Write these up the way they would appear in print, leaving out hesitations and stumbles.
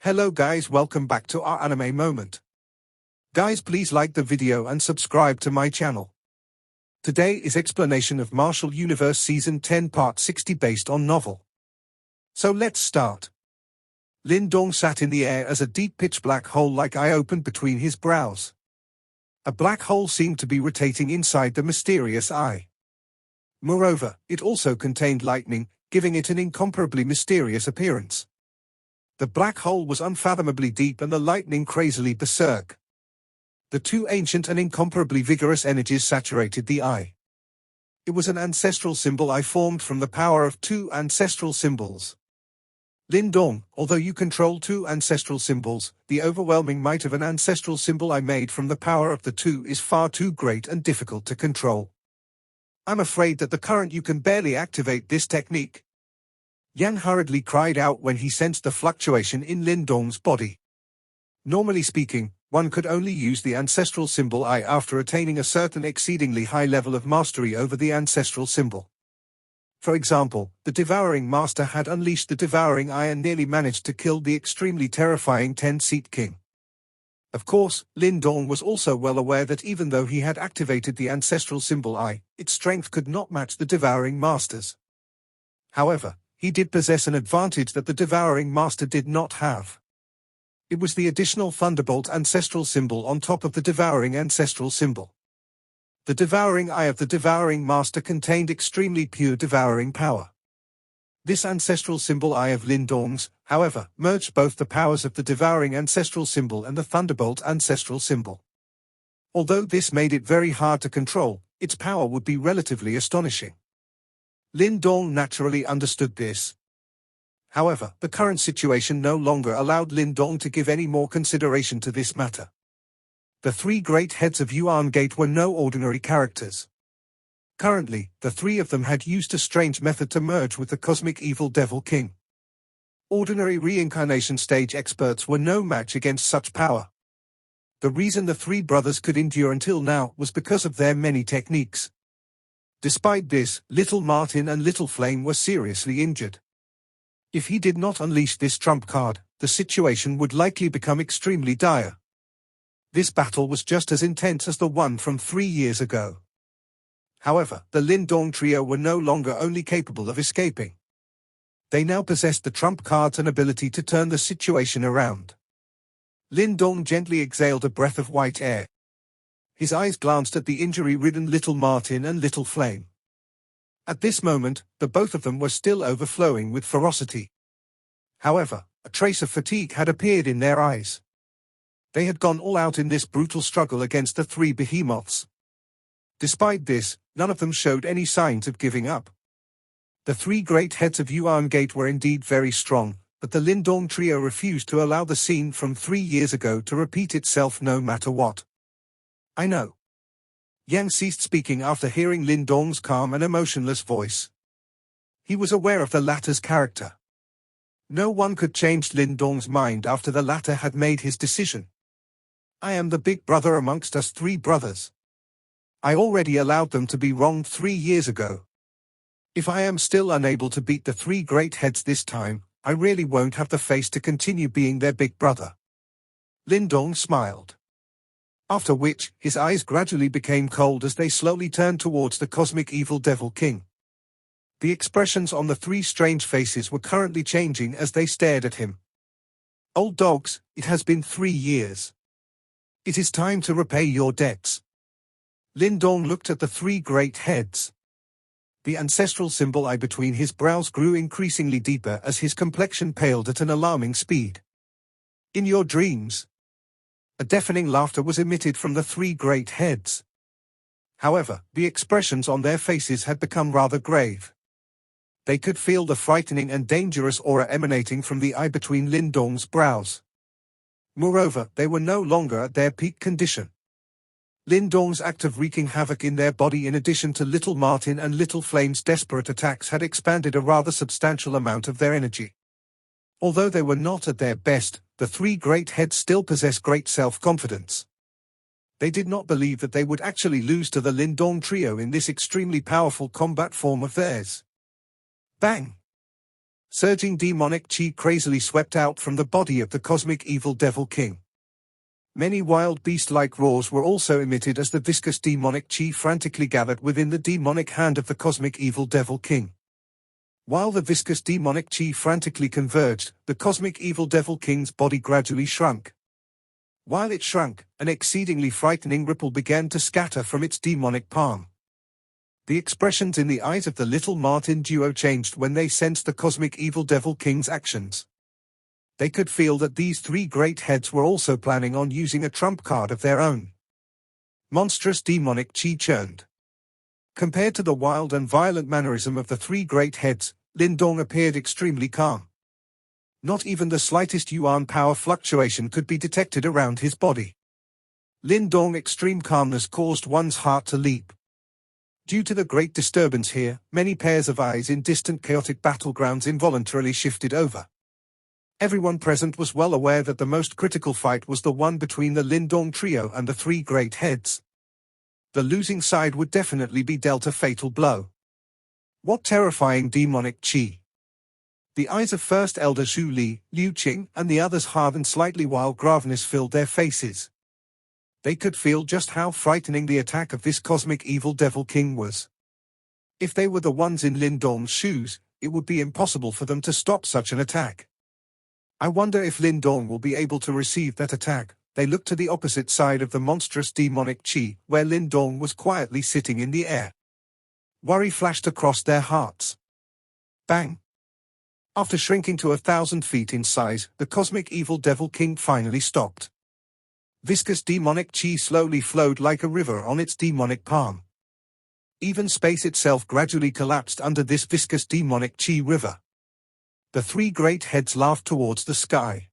Hello guys, welcome back to our anime moment. Guys, please like the video and subscribe to my channel. Today is explanation of Martial Universe Season 10 Part 60 based on novel. So let's start. Lindong sat in the air as a deep pitch black hole-like eye opened between his brows. A black hole seemed to be rotating inside the mysterious eye. Moreover, it also contained lightning, giving it an incomparably mysterious appearance. The black hole was unfathomably deep and the lightning crazily berserk. The two ancient and incomparably vigorous energies saturated the eye. It was an ancestral symbol eye formed from the power of two ancestral symbols. Lindong, although you control two ancestral symbols, the overwhelming might of an ancestral symbol eye made from the power of the two is far too great and difficult to control. I'm afraid that the current you can barely activate this technique. Yang hurriedly cried out when he sensed the fluctuation in Lindong's body. Normally speaking, one could only use the ancestral symbol eye after attaining a certain exceedingly high level of mastery over the ancestral symbol. For example, the Devouring Master had unleashed the Devouring Eye and nearly managed to kill the extremely terrifying 10-seat king. Of course, Lindong was also well aware that even though he had activated the ancestral symbol eye, its strength could not match the Devouring Master's. However, he did possess an advantage that the Devouring Master did not have. It was the additional Thunderbolt ancestral symbol on top of the Devouring ancestral symbol. The Devouring Eye of the Devouring Master contained extremely pure devouring power. This ancestral symbol eye of Lindong's, however, merged both the powers of the Devouring ancestral symbol and the Thunderbolt ancestral symbol. Although this made it very hard to control, its power would be relatively astonishing. Lindong naturally understood this. However, the current situation no longer allowed Lindong to give any more consideration to this matter. The three great heads of Yuan Gate were no ordinary characters. Currently, the three of them had used a strange method to merge with the cosmic evil Devil King. Ordinary reincarnation stage experts were no match against such power. The reason the three brothers could endure until now was because of their many techniques. Despite this, Little Martin and Little Flame were seriously injured. If he did not unleash this trump card, the situation would likely become extremely dire. This battle was just as intense as the one from 3 years ago. However, the Lindong trio were no longer only capable of escaping. They now possessed the trump cards and ability to turn the situation around. Lindong gently exhaled a breath of white air. His eyes glanced at the injury-ridden Little Martin and Little Flame. At this moment, the both of them were still overflowing with ferocity. However, a trace of fatigue had appeared in their eyes. They had gone all out in this brutal struggle against the three behemoths. Despite this, none of them showed any signs of giving up. The three great heads of Yuan Gate were indeed very strong, but the Lindong trio refused to allow the scene from 3 years ago to repeat itself no matter what. I know. Yang ceased speaking after hearing Lindong's calm and emotionless voice. He was aware of the latter's character. No one could change Lindong's mind after the latter had made his decision. I am the big brother amongst us three brothers. I already allowed them to be wronged 3 years ago. If I am still unable to beat the three great heads this time, I really won't have the face to continue being their big brother. Lindong smiled. After which, his eyes gradually became cold as they slowly turned towards the cosmic evil Devil King. The expressions on the three strange faces were currently changing as they stared at him. Old dogs, it has been 3 years. It is time to repay your debts. Lindong looked at the three great heads. The ancestral symbol eye between his brows grew increasingly deeper as his complexion paled at an alarming speed. In your dreams. A deafening laughter was emitted from the three great heads. However, the expressions on their faces had become rather grave. They could feel the frightening and dangerous aura emanating from the eye between Lindong's brows. Moreover, they were no longer at their peak condition. Lindong's act of wreaking havoc in their body in addition to Little Martin and Little Flame's desperate attacks had expanded a rather substantial amount of their energy. Although they were not at their best, the three great heads still possessed great self-confidence. They did not believe that they would actually lose to the Lindong trio in this extremely powerful combat form of theirs. Bang! Surging demonic chi crazily swept out from the body of the cosmic evil devil king. Many wild beast-like roars were also emitted as the viscous demonic chi frantically gathered within the demonic hand of the cosmic evil devil king. While the viscous demonic chi frantically converged, the cosmic evil devil king's body gradually shrunk. While it shrunk, an exceedingly frightening ripple began to scatter from its demonic palm. The expressions in the eyes of the little Martin duo changed when they sensed the cosmic evil devil king's actions. They could feel that these three great heads were also planning on using a trump card of their own. Monstrous demonic chi churned. Compared to the wild and violent mannerism of the three great heads, Lindong appeared extremely calm. Not even the slightest yuan power fluctuation could be detected around his body. Lindong's extreme calmness caused one's heart to leap. Due to the great disturbance here, many pairs of eyes in distant chaotic battlegrounds involuntarily shifted over. Everyone present was well aware that the most critical fight was the one between the Lindong trio and the three great heads. The losing side would definitely be dealt a fatal blow. What terrifying demonic chi! The eyes of First Elder Zhu Li, Liu Qing, and the others hard and slightly wild graveness filled their faces. They could feel just how frightening the attack of this cosmic evil devil king was. If they were the ones in Lindong's shoes, it would be impossible for them to stop such an attack. I wonder if Lindong will be able to receive that attack. They looked to the opposite side of the monstrous demonic chi, where Lindong was quietly sitting in the air. Worry flashed across their hearts. Bang! After shrinking to 1,000 feet in size, the cosmic evil devil king finally stopped. Viscous demonic chi slowly flowed like a river on its demonic palm. Even space itself gradually collapsed under this viscous demonic chi river. The three great heads laughed towards the sky.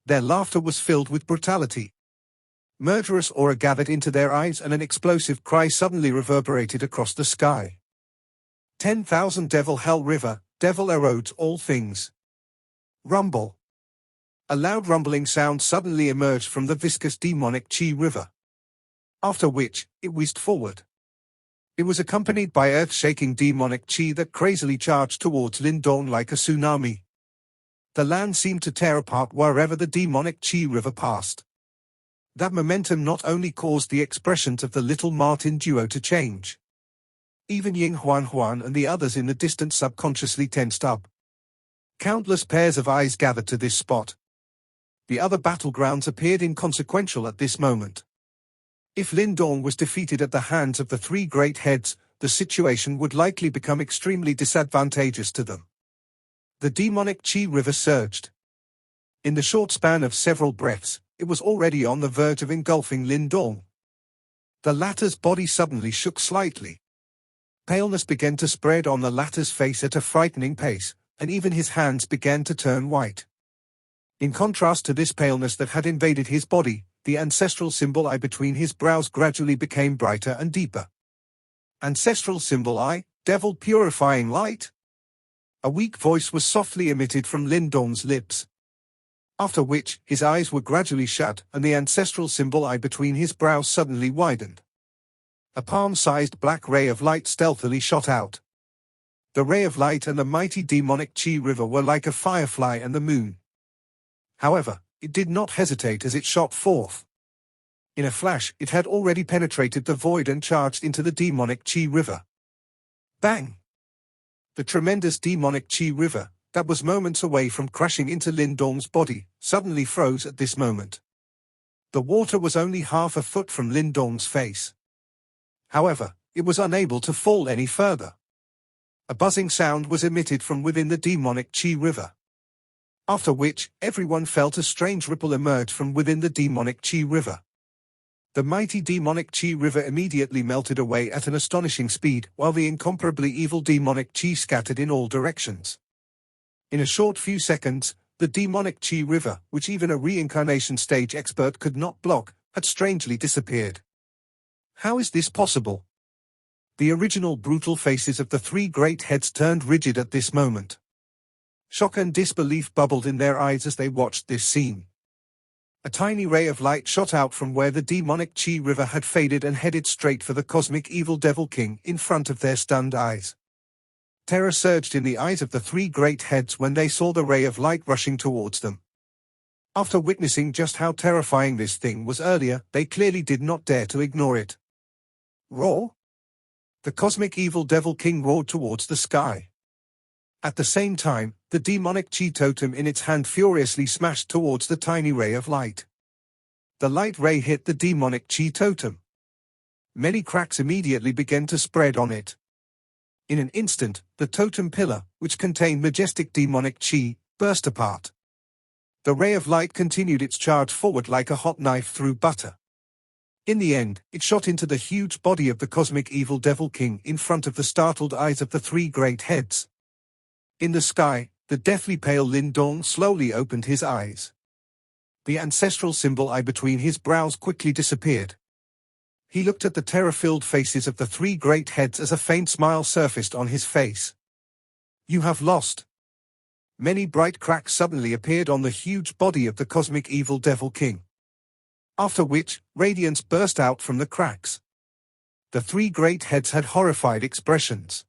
Their laughter was filled with brutality. Murderous aura gathered into their eyes and an explosive cry suddenly reverberated across the sky. 10,000 Devil Hell River, devil erodes all things. Rumble. A loud rumbling sound suddenly emerged from the viscous demonic chi river. After which, it whizzed forward. It was accompanied by earth-shaking demonic chi that crazily charged towards Lindong like a tsunami. The land seemed to tear apart wherever the demonic chi river passed. That momentum not only caused the expressions of the little Martin duo to change. Even Ying Huan and the others in the distance subconsciously tensed up. Countless pairs of eyes gathered to this spot. The other battlegrounds appeared inconsequential at this moment. If Lindong was defeated at the hands of the three great heads, the situation would likely become extremely disadvantageous to them. The demonic chi river surged. In the short span of several breaths, it was already on the verge of engulfing Lindong. The latter's body suddenly shook slightly. Paleness began to spread on the latter's face at a frightening pace, and even his hands began to turn white. In contrast to this paleness that had invaded his body, the ancestral symbol I between his brows gradually became brighter and deeper. Ancestral symbol I, devil purifying light? A weak voice was softly emitted from Lindong's lips. After which, his eyes were gradually shut and the ancestral symbol I between his brows suddenly widened. A palm-sized black ray of light stealthily shot out. The ray of light and the mighty demonic chi river were like a firefly and the moon. However, it did not hesitate as it shot forth. In a flash, it had already penetrated the void and charged into the demonic chi river. Bang! The tremendous demonic chi river, that was moments away from crashing into Lindong's body, suddenly froze at this moment. The water was only half a foot from Lindong's face. However, it was unable to fall any further. A buzzing sound was emitted from within the demonic chi river. After which, everyone felt a strange ripple emerge from within the demonic chi river. The mighty demonic chi river immediately melted away at an astonishing speed, while the incomparably evil demonic chi scattered in all directions. In a short few seconds, the demonic chi river, which even a reincarnation stage expert could not block, had strangely disappeared. How is this possible? The original brutal faces of the three great heads turned rigid at this moment. Shock and disbelief bubbled in their eyes as they watched this scene. A tiny ray of light shot out from where the demonic chi river had faded and headed straight for the cosmic evil devil king in front of their stunned eyes. Terror surged in the eyes of the three great heads when they saw the ray of light rushing towards them. After witnessing just how terrifying this thing was earlier, they clearly did not dare to ignore it. Roar! The cosmic evil devil king roared towards the sky. At the same time, the demonic chi totem in its hand furiously smashed towards the tiny ray of light. The light ray hit the demonic chi totem. Many cracks immediately began to spread on it. In an instant, the totem pillar, which contained majestic demonic chi, burst apart. The ray of light continued its charge forward like a hot knife through butter. In the end, it shot into the huge body of the cosmic evil devil king in front of the startled eyes of the three great heads. In the sky, the deathly pale Lindong slowly opened his eyes. The ancestral symbol eye between his brows quickly disappeared. He looked at the terror-filled faces of the three great heads as a faint smile surfaced on his face. You have lost. Many bright cracks suddenly appeared on the huge body of the cosmic evil devil king. After which, radiance burst out from the cracks. The three great heads had horrified expressions.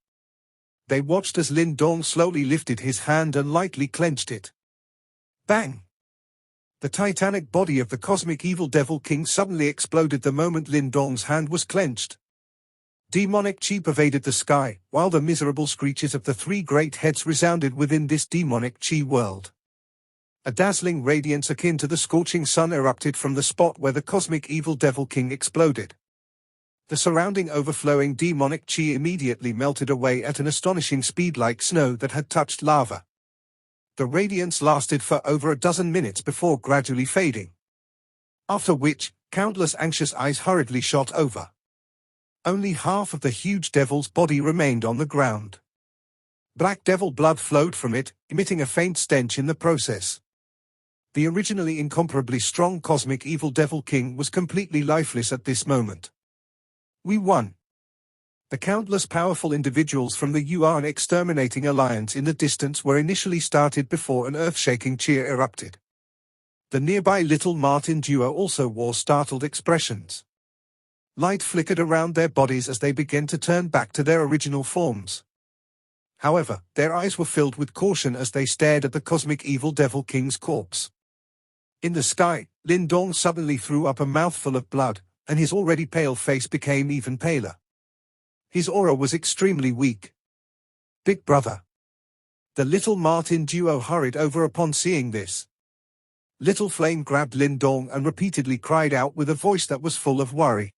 They watched as Lindong slowly lifted his hand and lightly clenched it. Bang! The titanic body of the cosmic evil devil king suddenly exploded the moment Lindong's hand was clenched. Demonic chi pervaded the sky, while the miserable screeches of the three great heads resounded within this demonic chi world. A dazzling radiance akin to the scorching sun erupted from the spot where the cosmic evil devil king exploded. The surrounding overflowing demonic chi immediately melted away at an astonishing speed like snow that had touched lava. The radiance lasted for over a dozen minutes before gradually fading. After which, countless anxious eyes hurriedly shot over. Only half of the huge devil's body remained on the ground. Black devil blood flowed from it, emitting a faint stench in the process. The originally incomparably strong cosmic evil devil king was completely lifeless at this moment. We won. The countless powerful individuals from the Yuan exterminating alliance in the distance were initially started before an earth-shaking cheer erupted. The nearby Little Martin duo also wore startled expressions. Light flickered around their bodies as they began to turn back to their original forms. However, their eyes were filled with caution as they stared at the cosmic evil devil king's corpse. In the sky, Lindong suddenly threw up a mouthful of blood, and his already pale face became even paler. His aura was extremely weak. Big brother. The Little Martin duo hurried over upon seeing this. Little Flame grabbed Lindong and repeatedly cried out with a voice that was full of worry.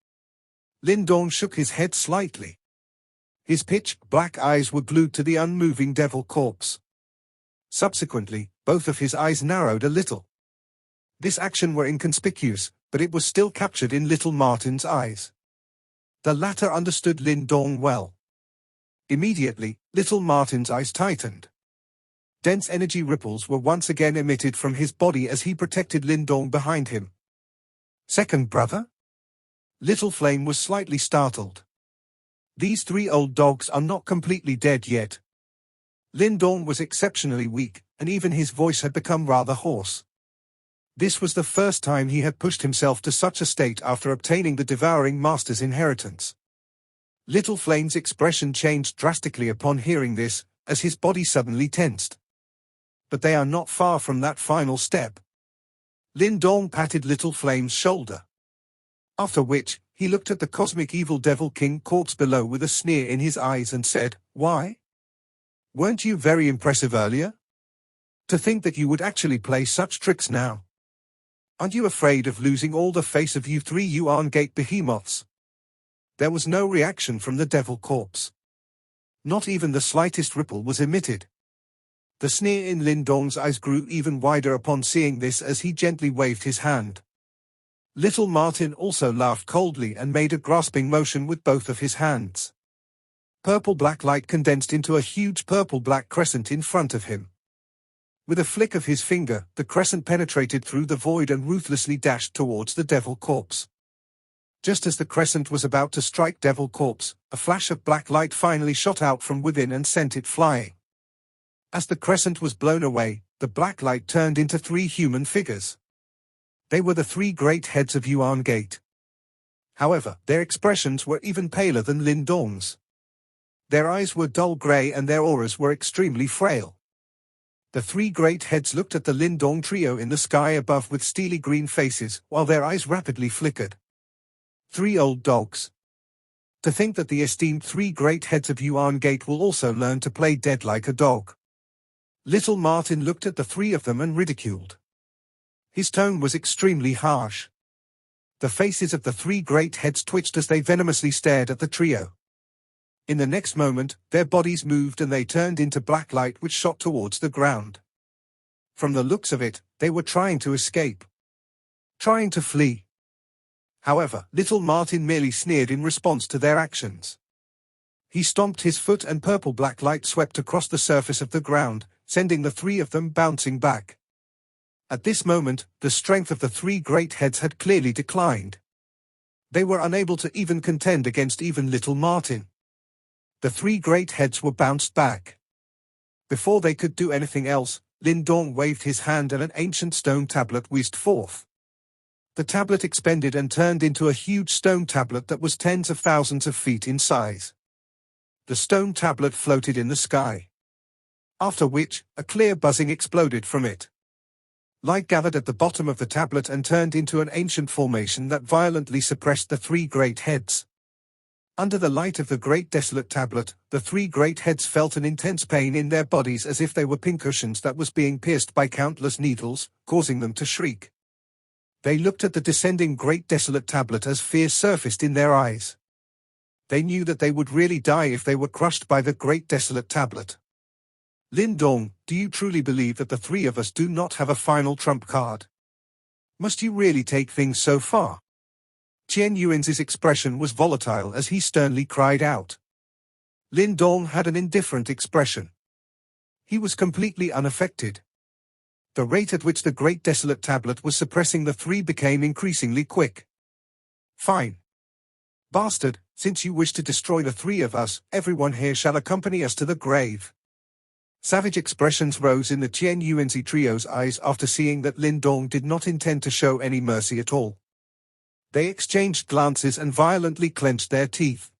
Lindong shook his head slightly. His pitch black eyes were glued to the unmoving devil corpse. Subsequently, both of his eyes narrowed a little. This action were inconspicuous, but it was still captured in Little Martin's eyes. The latter understood Lindong well. Immediately, Little Martin's eyes tightened. Dense energy ripples were once again emitted from his body as he protected Lindong behind him. Second brother? Little Flame was slightly startled. These three old dogs are not completely dead yet. Lindong was exceptionally weak, and even his voice had become rather hoarse. This was the first time he had pushed himself to such a state after obtaining the Devouring Master's inheritance. Little Flame's expression changed drastically upon hearing this, as his body suddenly tensed. But they are not far from that final step. Lindong patted Little Flame's shoulder. After which, he looked at the cosmic evil devil king corpse below with a sneer in his eyes and said, "Why? Weren't you very impressive earlier? To think that you would actually play such tricks now. Aren't you afraid of losing all the face of you three Yuan Gate behemoths?" There was no reaction from the devil corpse. Not even the slightest ripple was emitted. The sneer in Lindong's eyes grew even wider upon seeing this as he gently waved his hand. Little Martin also laughed coldly and made a grasping motion with both of his hands. Purple-black light condensed into a huge purple-black crescent in front of him. With a flick of his finger, the crescent penetrated through the void and ruthlessly dashed towards the devil corpse. Just as the crescent was about to strike devil corpse, a flash of black light finally shot out from within and sent it flying. As the crescent was blown away, the black light turned into three human figures. They were the three great heads of Yuan Gate. However, their expressions were even paler than Lindong's. Their eyes were dull grey and their auras were extremely frail. The three great heads looked at the Lindong trio in the sky above with steely green faces, while their eyes rapidly flickered. 3 old dogs. To think that the esteemed three great heads of Yuan Gate will also learn to play dead like a dog. Little Martin looked at the three of them and ridiculed. His tone was extremely harsh. The faces of the three great heads twitched as they venomously stared at the trio. In the next moment, their bodies moved and they turned into black light which shot towards the ground. From the looks of it, they were trying to escape. Trying to flee. However, little Martin merely sneered in response to their actions. He stomped his foot and purple black light swept across the surface of the ground, sending the three of them bouncing back. At this moment, the strength of the three great heads had clearly declined. They were unable to even contend against even little Martin. The three great heads were bounced back. Before they could do anything else, Lindong waved his hand and an ancient stone tablet whizzed forth. The tablet expanded and turned into a huge stone tablet that was tens of thousands of feet in size. The stone tablet floated in the sky. After which, a clear buzzing exploded from it. Light gathered at the bottom of the tablet and turned into an ancient formation that violently suppressed the three great heads. Under the light of the great desolate tablet, the three great heads felt an intense pain in their bodies as if they were pincushions that was being pierced by countless needles, causing them to shriek. They looked at the descending great desolate tablet as fear surfaced in their eyes. They knew that they would really die if they were crushed by the great desolate tablet. Lindong, do you truly believe that the three of us do not have a final trump card? Must you really take things so far? Qian Yuan's expression was volatile as he sternly cried out. Lindong had an indifferent expression. He was completely unaffected. The rate at which the great desolate tablet was suppressing the three became increasingly quick. Fine. Bastard, since you wish to destroy the three of us, everyone here shall accompany us to the grave. Savage expressions rose in the Qian Yuan's trio's eyes after seeing that Lindong did not intend to show any mercy at all. They exchanged glances and violently clenched their teeth.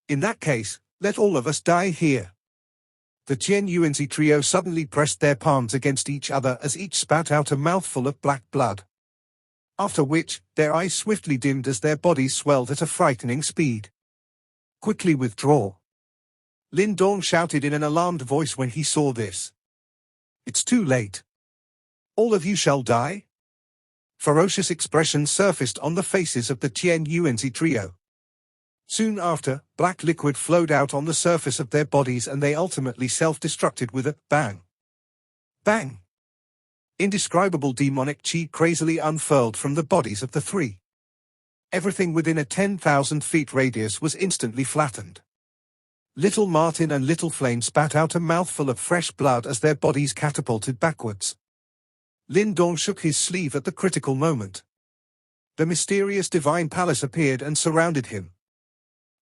In that case, let all of us die here. The Qian Yuan's trio suddenly pressed their palms against each other as each spat out a mouthful of black blood. After which, their eyes swiftly dimmed as their bodies swelled at a frightening speed. Quickly withdraw. Lindong shouted in an alarmed voice when he saw this. It's too late. All of you shall die? Ferocious expressions surfaced on the faces of the Qian Yuan's trio. Soon after, black liquid flowed out on the surface of their bodies and they ultimately self-destructed with a bang. Bang! Indescribable demonic chi crazily unfurled from the bodies of the three. Everything within a 10,000 feet radius was instantly flattened. Little Martin and Little Flame spat out a mouthful of fresh blood as their bodies catapulted backwards. Lindong shook his sleeve at the critical moment. The mysterious divine palace appeared and surrounded him.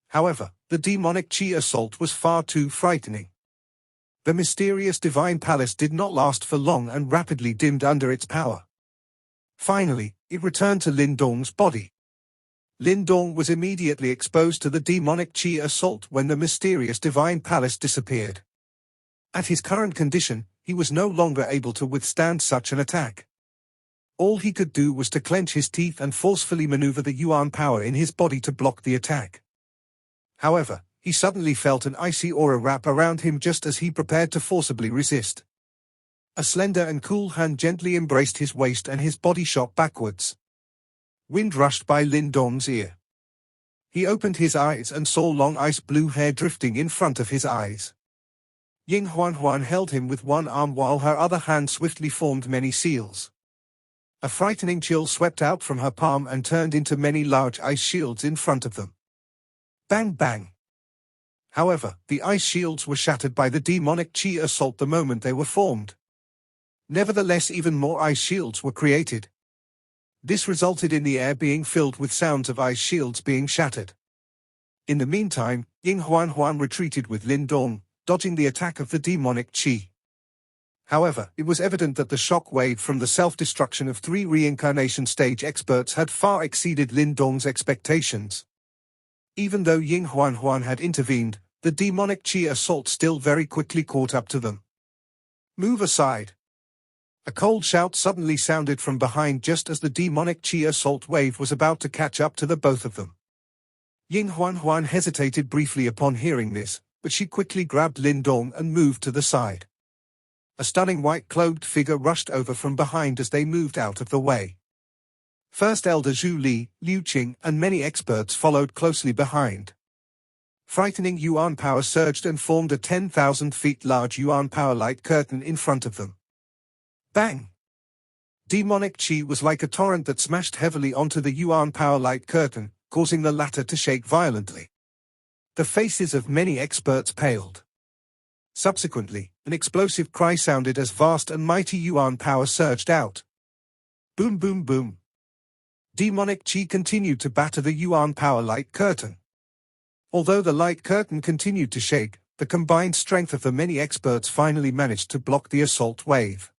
However, the demonic chi assault was far too frightening. The mysterious divine palace did not last for long and rapidly dimmed under its power. Finally, it returned to Lindong's body. Lindong was immediately exposed to the demonic chi assault when the mysterious divine palace disappeared. At his current condition, he was no longer able to withstand such an attack. All he could do was to clench his teeth and forcefully maneuver the Yuan power in his body to block the attack. However, he suddenly felt an icy aura wrap around him just as he prepared to forcibly resist. A slender and cool hand gently embraced his waist and his body shot backwards. Wind rushed by Lindong's ear. He opened his eyes and saw long ice blue hair drifting in front of his eyes. Ying Huan held him with one arm while her other hand swiftly formed many seals. A frightening chill swept out from her palm and turned into many large ice shields in front of them. Bang bang. However, the ice shields were shattered by the demonic chi assault the moment they were formed. Nevertheless, even more ice shields were created. This resulted in the air being filled with sounds of ice shields being shattered. In the meantime, Ying Huan retreated with Lindong, dodging the attack of the demonic chi. However, it was evident that the shock wave from the self-destruction of three reincarnation stage experts had far exceeded Lindong's expectations. Even though Ying Huan had intervened, The demonic chi assault still very quickly caught up to them. Move aside. A cold shout suddenly sounded from behind just as the demonic chi assault wave was about to catch up to the both of them. Ying Huan hesitated briefly upon hearing this, but she quickly grabbed Lindong and moved to the side. A stunning white-cloaked figure rushed over from behind as they moved out of the way. First Elder Zhu Li, Liu Qing, and many experts followed closely behind. Frightening Yuan power surged and formed a 10,000 feet large Yuan power light curtain in front of them. Bang! Demonic chi was like a torrent that smashed heavily onto the Yuan power light curtain, causing the latter to shake violently. The faces of many experts paled. Subsequently, an explosive cry sounded as vast and mighty Yuan power surged out. Boom boom boom. Demonic chi continued to batter the Yuan power light curtain. Although the light curtain continued to shake, the combined strength of the many experts finally managed to block the assault wave.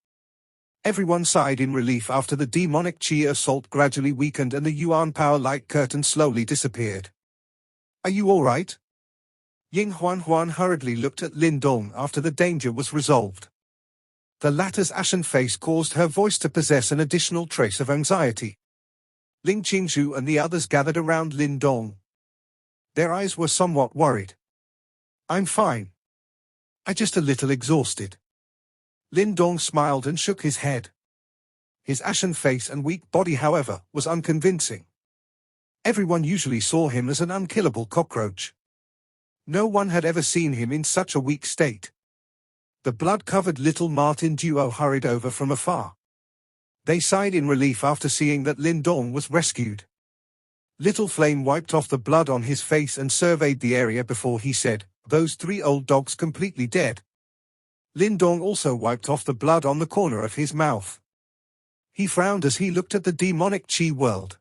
Everyone sighed in relief after the demonic chi assault gradually weakened and the Yuan power light curtain slowly disappeared. Are you all right? Ying Huan hurriedly looked at Lindong after the danger was resolved. The latter's ashen face caused her voice to possess an additional trace of anxiety. Ling Qingzhu and the others gathered around Lindong. Their eyes were somewhat worried. I'm fine. I'm just a little exhausted. Lindong smiled and shook his head. His ashen face and weak body, however, was unconvincing. Everyone usually saw him as an unkillable cockroach. No one had ever seen him in such a weak state. The blood-covered little Martin duo hurried over from afar. They sighed in relief after seeing that Lindong was rescued. Little Flame wiped off the blood on his face and surveyed the area before he said, "Those 3 old dogs completely dead." Lindong also wiped off the blood on the corner of his mouth. He frowned as he looked at the demonic chi world.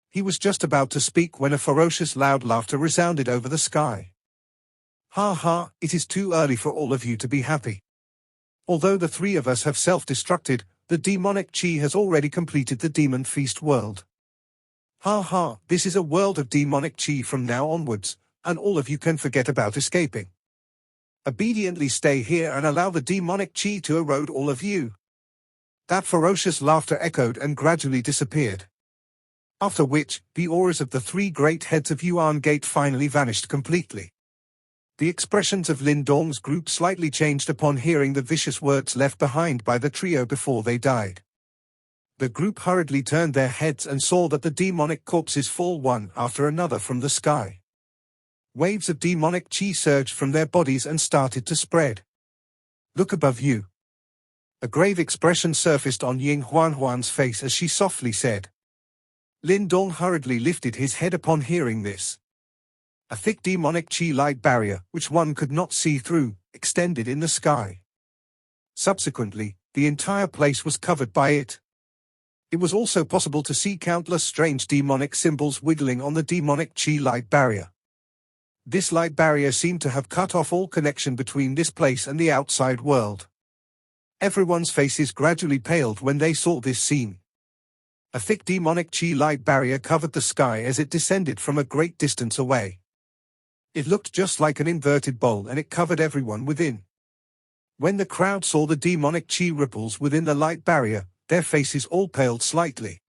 He was just about to speak when a ferocious loud laughter resounded over the sky. Ha ha, it is too early for all of you to be happy. Although the 3 of us have self-destructed, the demonic chi has already completed the demon feast world. Ha ha, this is a world of demonic chi from now onwards, and all of you can forget about escaping. Obediently stay here and allow the demonic chi to erode all of you. That ferocious laughter echoed and gradually disappeared. After which, the auras of the 3 great heads of Yuan Gate finally vanished completely. The expressions of Lindong's group slightly changed upon hearing the vicious words left behind by the trio before they died. The group hurriedly turned their heads and saw that the demonic corpses fall one after another from the sky. Waves of demonic chi surged from their bodies and started to spread. Look above you. A grave expression surfaced on Ying Huan's face as she softly said. Lindong hurriedly lifted his head upon hearing this. A thick demonic chi light barrier, which one could not see through, extended in the sky. Subsequently, the entire place was covered by it. It was also possible to see countless strange demonic symbols wiggling on the demonic chi light barrier. This light barrier seemed to have cut off all connection between this place and the outside world. Everyone's faces gradually paled when they saw this scene. A thick demonic chi light barrier covered the sky as it descended from a great distance away. It looked just like an inverted bowl and it covered everyone within. When the crowd saw the demonic chi ripples within the light barrier, their faces all paled slightly.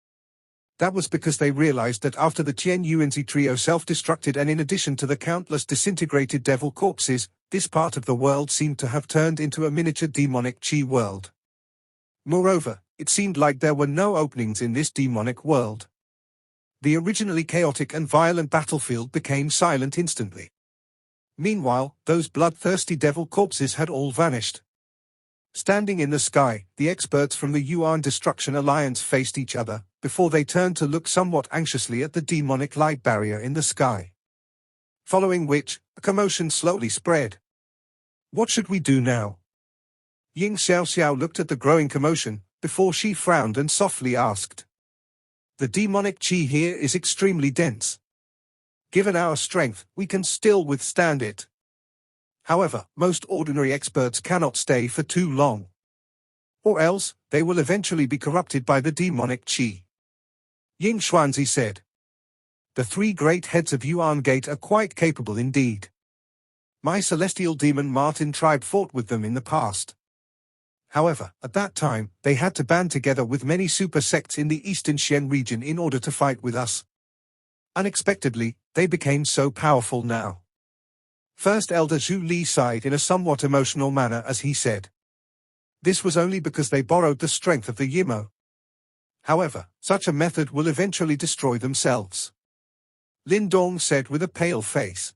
That was because they realized that after the Qian Yuanzi trio self-destructed and in addition to the countless disintegrated devil corpses, this part of the world seemed to have turned into a miniature demonic chi world. Moreover, it seemed like there were no openings in this demonic world. The originally chaotic and violent battlefield became silent instantly. Meanwhile, those bloodthirsty devil corpses had all vanished. Standing in the sky, the experts from the Yuan Destruction Alliance faced each other, before they turned to look somewhat anxiously at the demonic light barrier in the sky. Following which, a commotion slowly spread. What should we do now? Ying Xiaoxiao looked at the growing commotion, before she frowned and softly asked. The demonic chi here is extremely dense. Given our strength, we can still withstand it. However, most ordinary experts cannot stay for too long. Or else, they will eventually be corrupted by the demonic chi. Ying Xuanzi said. The 3 great heads of Yuan Gate are quite capable indeed. My celestial demon Martin tribe fought with them in the past. However, at that time, they had to band together with many super sects in the Eastern Shen region in order to fight with us. Unexpectedly, they became so powerful now. First Elder Zhu Li sighed in a somewhat emotional manner as he said. This was only because they borrowed the strength of the Yimo. However, such a method will eventually destroy themselves. Lindong said with a pale face.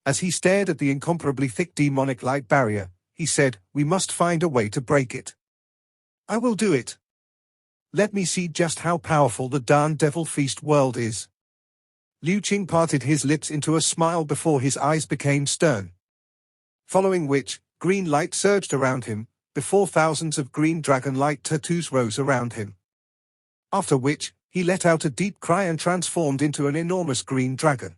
As he stared at the incomparably thick demonic light barrier, he said, we must find a way to break it. I will do it. Let me see just how powerful the darn Devil Feast world is. Liu Qing parted his lips into a smile before his eyes became stern. Following which, green light surged around him, before thousands of green dragon light tattoos rose around him. After which, he let out a deep cry and transformed into an enormous green dragon.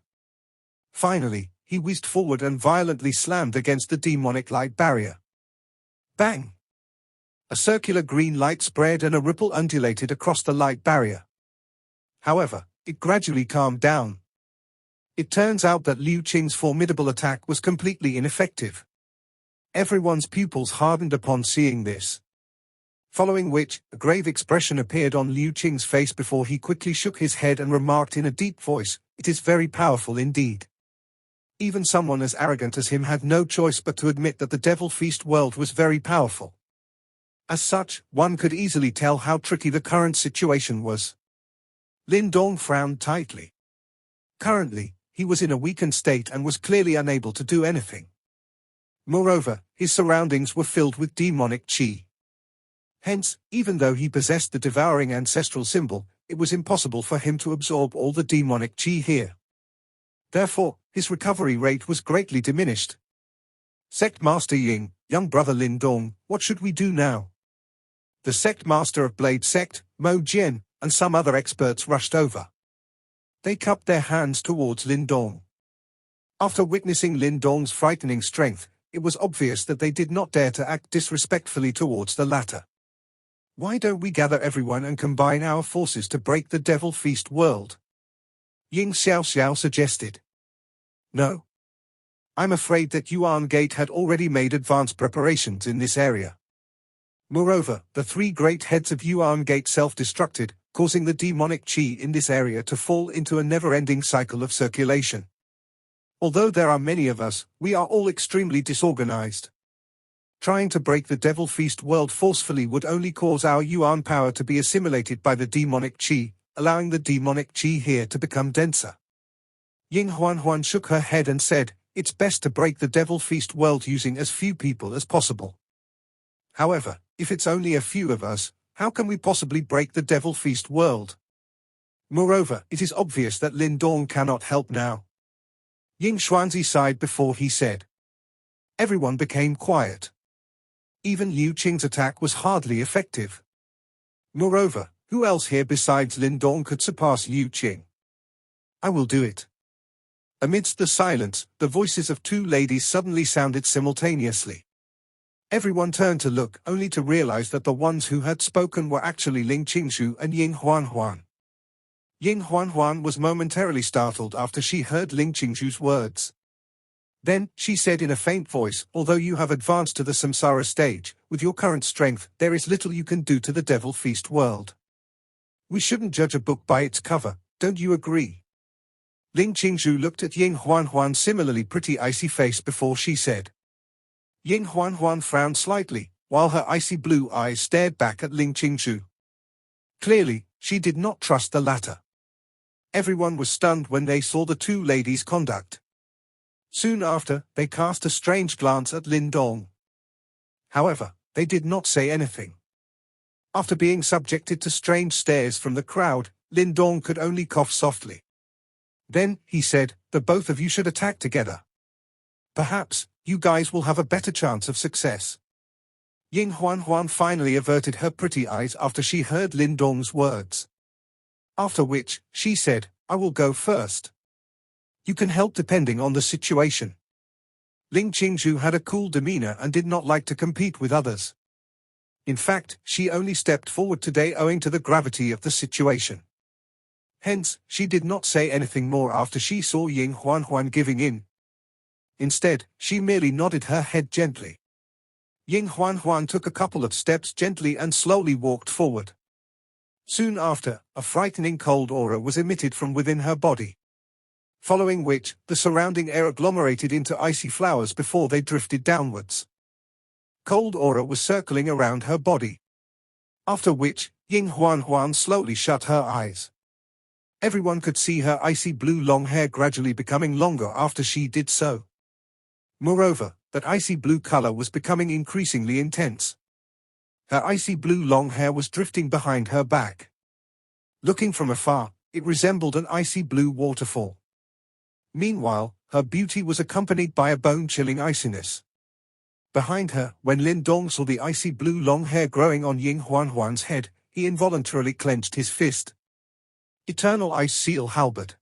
Finally, he whizzed forward and violently slammed against the demonic light barrier. Bang! A circular green light spread and a ripple undulated across the light barrier. However, it gradually calmed down. It turns out that Liu Qing's formidable attack was completely ineffective. Everyone's pupils hardened upon seeing this. Following which, a grave expression appeared on Liu Qing's face before he quickly shook his head and remarked in a deep voice, it is very powerful indeed. Even someone as arrogant as him had no choice but to admit that the Devil Feast world was very powerful. As such, one could easily tell how tricky the current situation was. Lindong frowned tightly. Currently, he was in a weakened state and was clearly unable to do anything. Moreover, his surroundings were filled with demonic qi. Hence, even though he possessed the devouring ancestral symbol, it was impossible for him to absorb all the demonic qi here. Therefore, his recovery rate was greatly diminished. Sect Master Ying, young brother Lindong, what should we do now? The Sect Master of Blade Sect, Mo Jian, and some other experts rushed over. They cupped their hands towards Lindong. After witnessing Lindong's frightening strength, it was obvious that they did not dare to act disrespectfully towards the latter. Why don't we gather everyone and combine our forces to break the Devil Feast world? Ying Xiao suggested. No. I'm afraid that Yuan Gate had already made advanced preparations in this area. Moreover, the three great heads of Yuan Gate self-destructed, causing the demonic qi in this area to fall into a never-ending cycle of circulation. Although there are many of us, we are all extremely disorganized. Trying to break the Devil Feast world forcefully would only cause our Yuan power to be assimilated by the demonic qi, allowing the demonic qi here to become denser. Ying Huan shook her head and said, it's best to break the Devil Feast world using as few people as possible. However, if it's only a few of us, how can we possibly break the Devil Feast world? Moreover, it is obvious that Lindong cannot help now. Ying Xuanzi sighed before he said. Everyone became quiet. Even Liu Qing's attack was hardly effective. Moreover, who else here besides Lindong could surpass Liu Qing? I will do it. Amidst the silence, the voices of two ladies suddenly sounded simultaneously. Everyone turned to look, only to realize that the ones who had spoken were actually Ling Qingshu and Ying Huan. Ying Huan was momentarily startled after she heard Ling Qingshu's words. Then, she said in a faint voice, although you have advanced to the samsara stage, with your current strength, there is little you can do to the Devil Feast world. We shouldn't judge a book by its cover, don't you agree? Ling Qingshu looked at Ying Huan's similarly pretty icy face before she said. Ying Huan frowned slightly, while her icy blue eyes stared back at Ling Qingshu. Clearly, she did not trust the latter. Everyone was stunned when they saw the two ladies' conduct. Soon after, they cast a strange glance at Lindong. However, they did not say anything. After being subjected to strange stares from the crowd, Lindong could only cough softly. Then, he said, the both of you should attack together. Perhaps, you guys will have a better chance of success. Ying Huan finally averted her pretty eyes after she heard Lindong's words. After which, she said, I will go first. You can help depending on the situation. Ling Qingshu had a cool demeanor and did not like to compete with others. In fact, she only stepped forward today owing to the gravity of the situation. Hence, she did not say anything more after she saw Ying Huan giving in. Instead, she merely nodded her head gently. Ying Huan took a couple of steps gently and slowly walked forward. Soon after, a frightening cold aura was emitted from within her body. Following which, the surrounding air agglomerated into icy flowers before they drifted downwards. Cold aura was circling around her body. After which, Ying Huan slowly shut her eyes. Everyone could see her icy blue long hair gradually becoming longer after she did so. Moreover, that icy blue color was becoming increasingly intense. Her icy blue long hair was drifting behind her back. Looking from afar, it resembled an icy blue waterfall. Meanwhile, her beauty was accompanied by a bone-chilling iciness. Behind her, when Lindong saw the icy blue long hair growing on Ying Huan's head, he involuntarily clenched his fist. Eternal Ice Seal Halberd.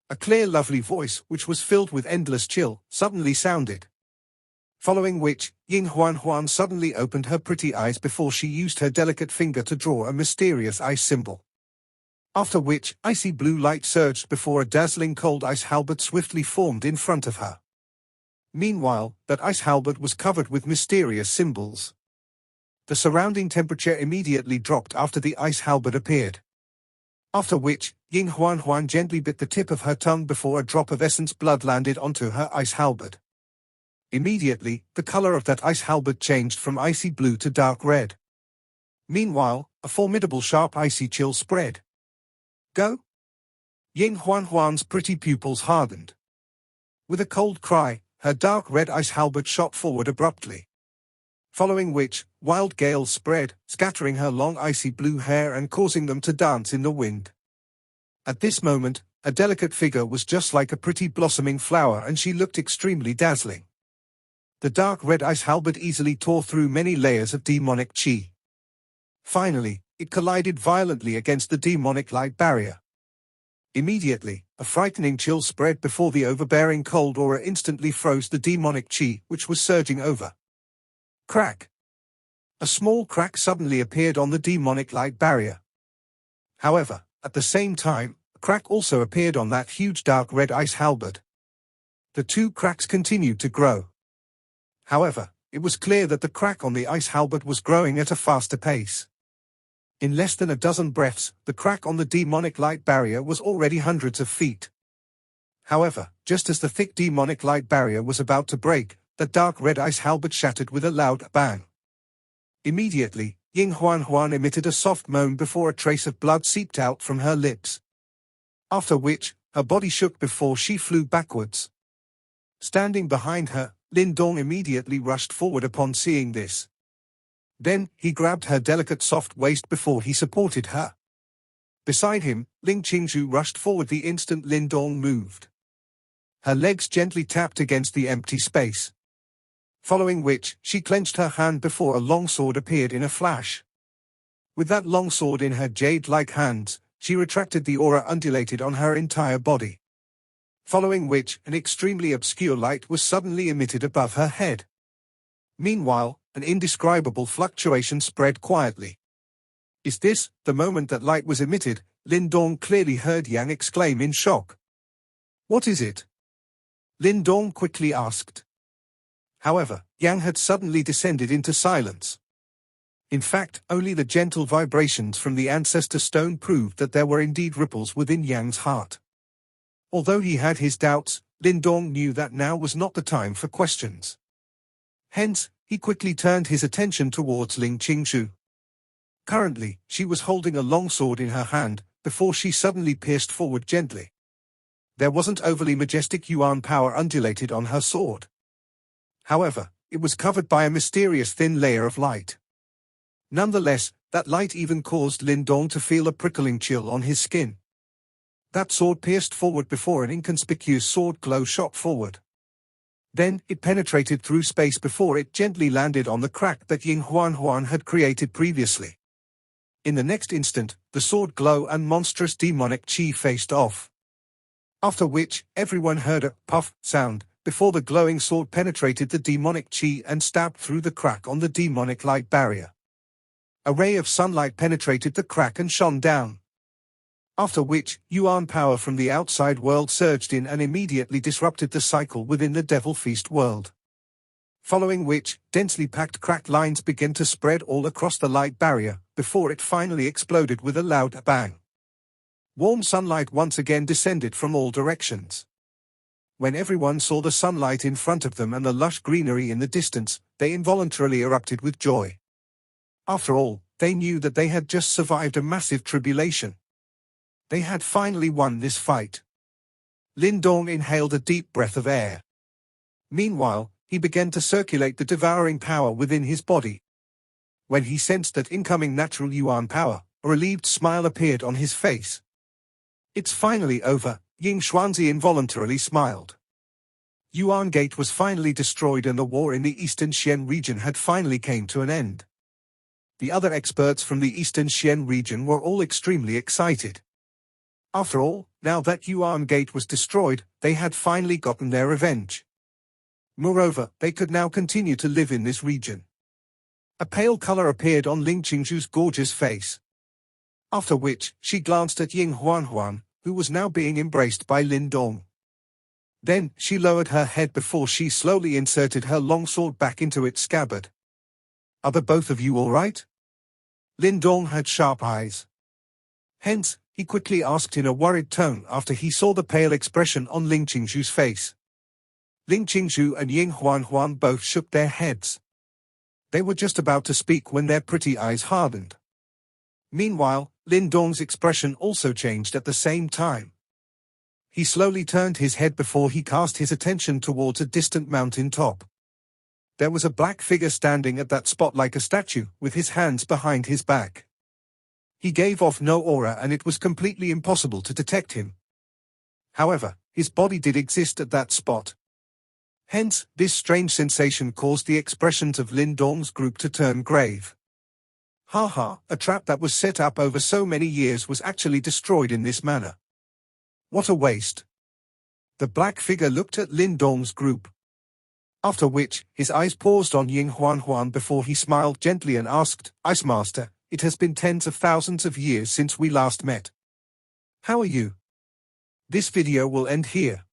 A clear lovely voice, which was filled with endless chill, suddenly sounded. Following which, Ying Huan suddenly opened her pretty eyes before she used her delicate finger to draw a mysterious ice symbol. After which, icy blue light surged before a dazzling cold ice halberd swiftly formed in front of her. Meanwhile, that ice halberd was covered with mysterious symbols. The surrounding temperature immediately dropped after the ice halberd appeared. After which, Ying Huan gently bit the tip of her tongue before a drop of essence blood landed onto her ice halberd. Immediately, the color of that ice halberd changed from icy blue to dark red. Meanwhile, a formidable sharp icy chill spread. Go! Ying Huan's pretty pupils hardened. With a cold cry, her dark red ice halberd shot forward abruptly. Following which, wild gales spread, scattering her long icy blue hair and causing them to dance in the wind. At this moment, a delicate figure was just like a pretty blossoming flower and she looked extremely dazzling. The dark red ice halberd easily tore through many layers of demonic chi. Finally, it collided violently against the demonic light barrier. Immediately, a frightening chill spread before the overbearing cold aura instantly froze the demonic chi which was surging over. Crack! A small crack suddenly appeared on the demonic light barrier. However, at the same time, a crack also appeared on that huge dark red ice halberd. The two cracks continued to grow. However, it was clear that the crack on the ice halberd was growing at a faster pace. In less than a dozen breaths, the crack on the demonic light barrier was already hundreds of feet. However, just as the thick demonic light barrier was about to break, the dark red ice halberd shattered with a loud bang. Immediately, Ying Huan emitted a soft moan before a trace of blood seeped out from her lips. After which, her body shook before she flew backwards. Standing behind her, Lindong immediately rushed forward upon seeing this. Then, he grabbed her delicate soft waist before he supported her. Beside him, Ling Qingzhu rushed forward the instant Lindong moved. Her legs gently tapped against the empty space. Following which, she clenched her hand before a long sword appeared in a flash. With that long sword in her jade-like hands, she retracted the aura undulated on her entire body. Following which, an extremely obscure light was suddenly emitted above her head. Meanwhile, an indescribable fluctuation spread quietly. Is this the moment that light was emitted? Lindong clearly heard Yang exclaim in shock. What is it? Lindong quickly asked. However, Yang had suddenly descended into silence. In fact, only the gentle vibrations from the ancestor stone proved that there were indeed ripples within Yang's heart. Although he had his doubts, Lindong knew that now was not the time for questions. Hence, he quickly turned his attention towards Ling Qingzhu. Currently, she was holding a long sword in her hand, before she suddenly pierced forward gently. There wasn't overly majestic yuan power undulated on her sword. However, it was covered by a mysterious thin layer of light. Nonetheless, that light even caused Lindong to feel a prickling chill on his skin. That sword pierced forward before an inconspicuous sword glow shot forward. Then, it penetrated through space before it gently landed on the crack that Ying Huan had created previously. In the next instant, the sword glow and monstrous demonic chi faced off. After which, everyone heard a puff sound, before the glowing sword penetrated the demonic chi and stabbed through the crack on the demonic light barrier. A ray of sunlight penetrated the crack and shone down. After which, Yuan power from the outside world surged in and immediately disrupted the cycle within the Devil Feast world. Following which, densely packed cracked lines began to spread all across the light barrier, before it finally exploded with a loud bang. Warm sunlight once again descended from all directions. When everyone saw the sunlight in front of them and the lush greenery in the distance, they involuntarily erupted with joy. After all, they knew that they had just survived a massive tribulation. They had finally won this fight. Lindong inhaled a deep breath of air. Meanwhile, he began to circulate the devouring power within his body. When he sensed that incoming natural Yuan power, a relieved smile appeared on his face. It's finally over, Ying Xuanzi involuntarily smiled. Yuan Gate was finally destroyed and the war in the Eastern Xian region had finally came to an end. The other experts from the Eastern Xian region were all extremely excited. After all, now that Yuan Gate was destroyed, they had finally gotten their revenge. Moreover, they could now continue to live in this region. A pale color appeared on Ling Qingzhu's gorgeous face. After which, she glanced at Ying Huanhuan, who was now being embraced by Lindong. Then, she lowered her head before she slowly inserted her long sword back into its scabbard. Are the both of you all right? Lindong had sharp eyes. Hence, he quickly asked in a worried tone after he saw the pale expression on Ling Qingzhu's face. Ling Qingzhu and Ying Huanhuan both shook their heads. They were just about to speak when their pretty eyes hardened. Meanwhile, Lindong's expression also changed at the same time. He slowly turned his head before he cast his attention towards a distant mountain top. There was a black figure standing at that spot like a statue, with his hands behind his back. He gave off no aura and it was completely impossible to detect him. However, his body did exist at that spot. Hence, this strange sensation caused the expressions of Lindong's group to turn grave. Ha ha, a trap that was set up over so many years was actually destroyed in this manner. What a waste. The black figure looked at Lindong's group. After which, his eyes paused on Ying Huanhuan before he smiled gently and asked, Ice Master, it has been tens of thousands of years since we last met. How are you? This video will end here.